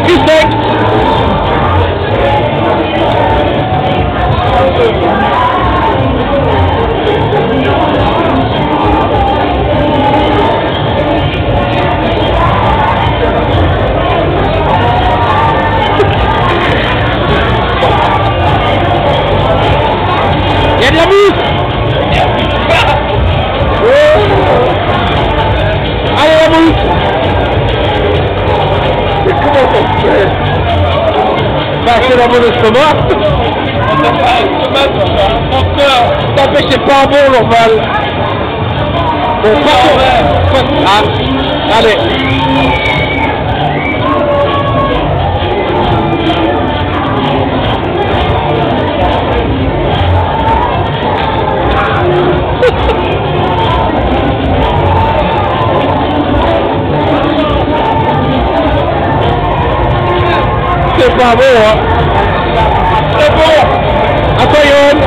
cul sec. Il y a de la mousse. Allez la mousse. Mais comment ça se fait? Bah c'est dans mon estomac. Ça fait que c'est pas bon normal. Bon pas. Allez. C'est pas bon, hein. C'est bon. À toi, Yoann.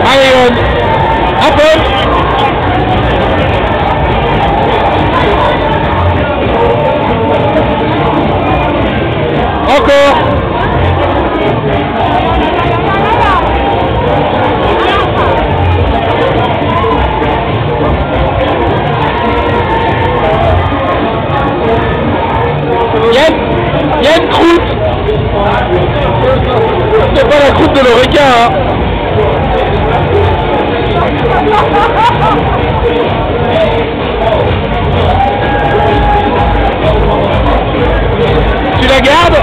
Allez, Yoann. Un peu. Encore. Il y a une croûte. C'est pas la croûte de l'oreca, hein. Tu la gardes?